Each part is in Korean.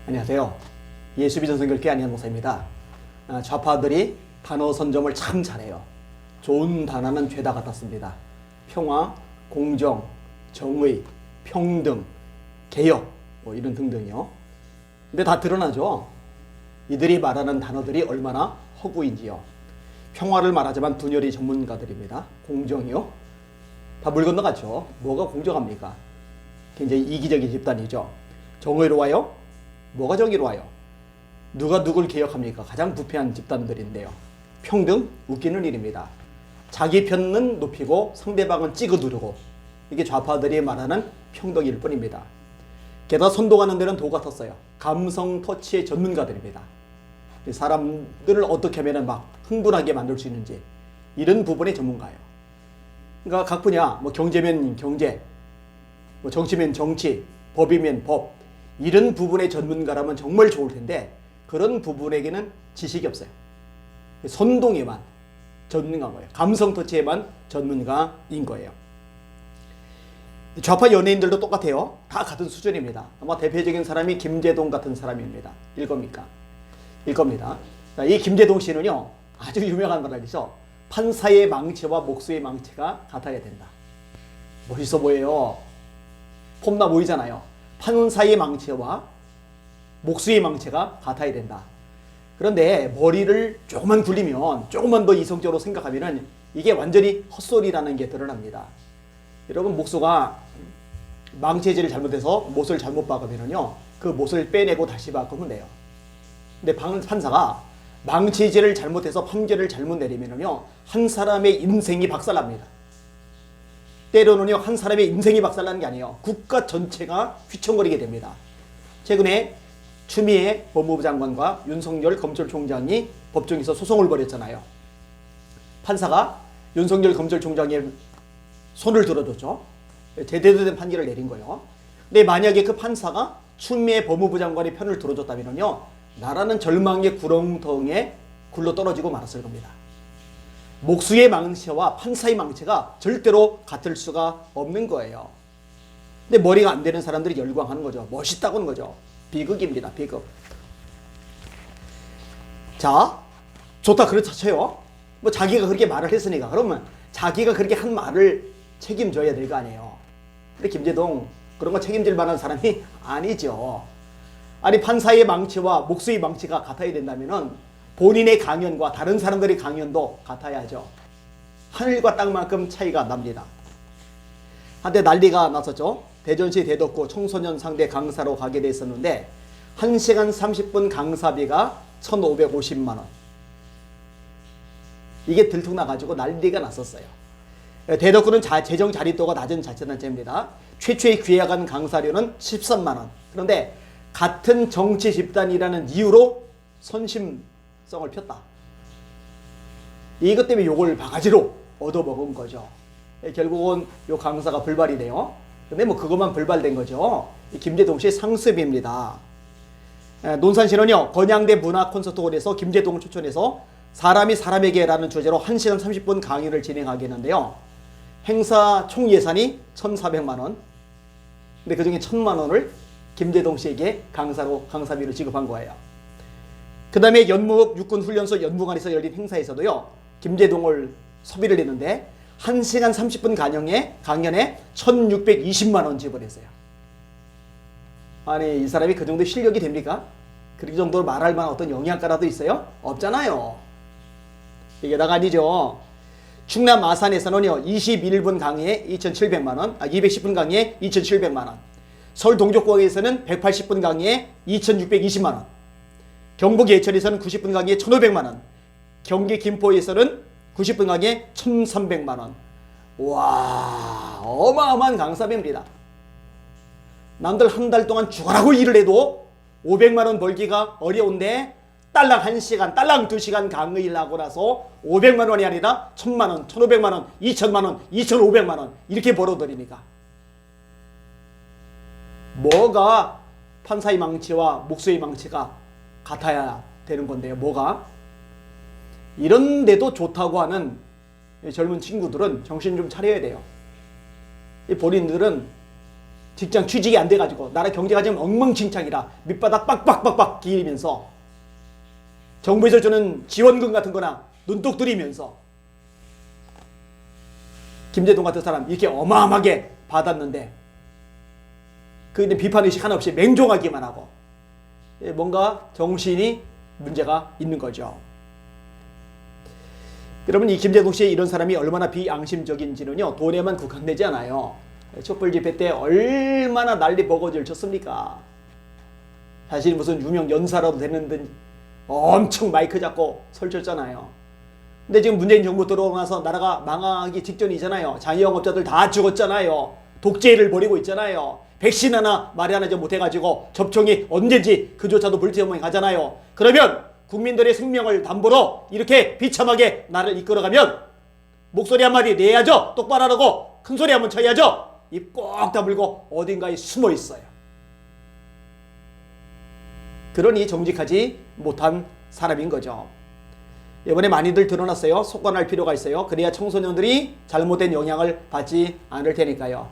안녕하세요. 예수비전선교회 안희연 목사입니다. 좌파들이 단어 선점을 참 잘해요. 좋은 단어는 죄다 같았습니다. 평화, 공정, 정의, 평등, 개혁 이런 등등이요. 근데 다 드러나죠. 이들이 말하는 단어들이 얼마나 허구인지요. 평화를 말하자면 분열이 전문가들입니다. 공정이요. 다 물 건너갔죠. 뭐가 공정합니까? 굉장히 이기적인 집단이죠. 정의로워요. 뭐가 정의로워요? 누가 누굴 개혁합니까? 가장 부패한 집단들인데요. 평등? 웃기는 일입니다. 자기 편은 높이고 상대방은 찍어 누르고, 이게 좌파들이 말하는 평등일 뿐입니다. 게다가 선동하는 데는 도 같았어요. 감성 터치의 전문가들입니다. 사람들을 어떻게 하면 막 흥분하게 만들 수 있는지, 이런 부분의 전문가예요. 그러니까 각 분야, 경제면 경제, 정치면 정치, 법이면 법, 이런 부분의 전문가라면 정말 좋을 텐데 그런 부분에게는 지식이 없어요. 선동에만 전문가인 거예요. 감성 터치에만 전문가인 거예요. 좌파 연예인들도 똑같아요. 다 같은 수준입니다. 아마 대표적인 사람이 김제동 같은 사람입니다. 일 겁니다. 이 김제동 씨는요, 아주 유명한 말이 있어. 판사의 망치와 목수의 망치가 같아야 된다. 멋있어 보여요. 폼나 보이잖아요. 판사의 망치와 목수의 망치가 같아야 된다. 그런데 머리를 조금만 굴리면, 조금만 더 이성적으로 생각하면 이게 완전히 헛소리라는 게 드러납니다. 여러분, 목수가 망치질을 잘못해서 못을 잘못 박으면요, 그 못을 빼내고 다시 박으면 돼요. 근데 판사가 망치질을 잘못해서 판결을 잘못 내리면요, 한 사람의 인생이 박살납니다. 때로는요, 한 사람의 인생이 박살나는 게 아니에요. 국가 전체가 휘청거리게 됩니다. 최근에 추미애 법무부 장관과 윤석열 검찰총장이 법정에서 소송을 벌였잖아요. 판사가 윤석열 검찰총장의 손을 들어줬죠. 제대로 된 판결을 내린 거예요. 근데 만약에 그 판사가 추미애 법무부 장관의 편을 들어줬다면요, 나라는 절망의 구렁텅이에 굴러 떨어지고 말았을 겁니다. 목수의 망치와 판사의 망치가 절대로 같을 수가 없는 거예요. 근데 머리가 안 되는 사람들이 열광하는 거죠. 멋있다고는 거죠. 비극입니다. 비극. 자, 좋다 그렇다 쳐요. 자기가 그렇게 말을 했으니까 그러면 자기가 그렇게 한 말을 책임져야 될 거 아니에요. 근데 김제동 그런 거 책임질 만한 사람이 아니죠. 아니, 판사의 망치와 목수의 망치가 같아야 된다면은 본인의 강연과 다른 사람들의 강연도 같아야죠. 하늘과 땅만큼 차이가 납니다. 한때 난리가 났었죠. 대전시 대덕구 청소년 상대 강사로 가게 됐었는데 1시간 30분 강사비가 1,550만 원. 이게 들통나가지고 난리가 났었어요. 대덕구는 재정 자립도가 낮은 자치단체입니다. 최초의 기획안 강사료는 13만 원. 그런데 같은 정치 집단이라는 이유로 선심성을 폈다. 이것 때문에 욕을 바가지로 얻어먹은 거죠. 결국은 요 강사가 불발이 돼요. 근데 그것만 불발된 거죠. 김제동 씨의 상습입니다. 논산시는요, 건양대 문화 콘서트홀에서 김제동을 초청해서 사람이 사람에게라는 주제로 1시간 30분 강의를 진행하게 했는데요. 행사 총 예산이 1,400만 원. 근데 그중에 1,000만 원을 김제동 씨에게 강사비로 지급한 거예요. 그 다음에 연무읍 육군훈련소 연무관에서 열린 행사에서도요, 김제동을 섭외를 했는데 1시간 30분 강연에 1,620만 원 지불했어요. 아니, 이 사람이 그 정도 실력이 됩니까? 그 정도로 말할 만한 어떤 영양가라도 있어요? 없잖아요. 이게 다가 아니죠. 충남 아산에서는요, 21분 강의에 2,700만 원, 210분 강의에 2,700만 원. 서울 동족구에서는 180분 강의에 2,620만 원. 경북 예천에서는 90분 강의에 1,500만 원. 경기 김포에서는 90분 강의에 1,300만 원. 와, 어마어마한 강사비입니다. 남들 한 달 동안 죽어라고 일을 해도 500만 원 벌기가 어려운데 딸랑 1시간, 딸랑 2시간 강의를 하고 나서 500만 원이 아니라 1,000만 원, 1,500만 원, 2,000만 원, 2,500만 원 이렇게 벌어들이니까 뭐가 판사의 망치와 목수의 망치가 같아야 되는 건데요. 뭐가? 이런데도 좋다고 하는 젊은 친구들은 정신 좀 차려야 돼요. 본인들은 직장 취직이 안 돼가지고 나라 경제가 지금 엉망진창이라 밑바닥 빡빡빡빡 기리면서 정부에서 주는 지원금 같은 거나 눈독 들이면서 김제동 같은 사람 이렇게 어마어마하게 받았는데 그런데 비판의식 하나 없이 맹종하기만 하고 뭔가 정신이 문제가 있는 거죠. 여러분, 이 김제동 씨의 이런 사람이 얼마나 비양심적인지는요, 돈에만 국한되지 않아요. 촛불 집회 때 얼마나 난리 버거지를 쳤습니까? 사실 무슨 유명 연사라도 되는 듯 엄청 마이크 잡고 설쳤잖아요. 근데 지금 문재인 정부 들어오고 나서 나라가 망하기 직전이잖아요. 자영업자들 다 죽었잖아요. 독재를 벌이고 있잖아요. 백신 하나 마련하지 못해가지고 접종이 언제인지 그조차도 불투명하게 가잖아요. 그러면 국민들의 생명을 담보로 이렇게 비참하게 나를 이끌어가면 목소리 한마디 내야죠. 똑바로 하라고 큰 소리 한번 쳐야죠. 입 꼭 다물고 어딘가에 숨어 있어요. 그러니 정직하지 못한 사람인 거죠. 이번에 많이들 드러났어요. 속관할 필요가 있어요. 그래야 청소년들이 잘못된 영향을 받지 않을 테니까요.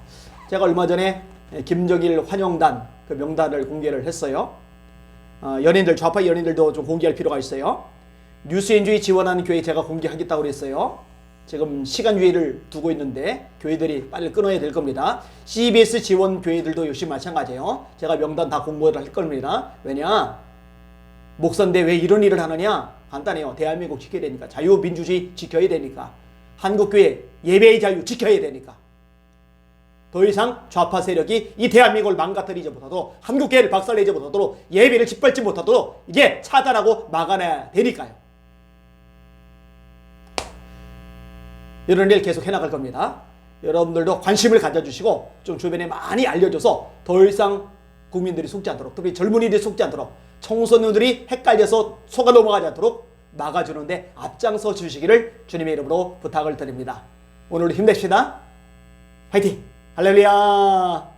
제가 얼마 전에 김정일 환영단 그 명단을 공개를 했어요. 연예인들, 좌파 연예인들도 좀 공개할 필요가 있어요. 뉴스엔주의 지원하는 교회 제가 공개하겠다고 그랬어요. 지금 시간 유예를 두고 있는데 교회들이 빨리 끊어야 될 겁니다. CBS 지원 교회들도 역시 마찬가지예요. 제가 명단 다 공모를 할 겁니다. 왜냐? 목사인데 왜 이런 일을 하느냐? 간단해요. 대한민국 지켜야 되니까. 자유민주주의 지켜야 되니까. 한국교회 예배의 자유 지켜야 되니까. 더 이상 좌파 세력이 이 대한민국을 망가뜨리지 못하도록, 한국교회를 박살내지 못하도록, 예배를 짓밟지 못하도록 이게 차단하고 막아내야 되니까요. 이런 일 계속 해나갈 겁니다. 여러분들도 관심을 가져주시고 좀 주변에 많이 알려줘서 더 이상 국민들이 속지 않도록, 특히 젊은이들이 속지 않도록, 청소년들이 헷갈려서 속아 넘어가지 않도록 막아주는데 앞장서 주시기를 주님의 이름으로 부탁을 드립니다. 오늘도 힘냅시다. 화이팅! 할렐루야!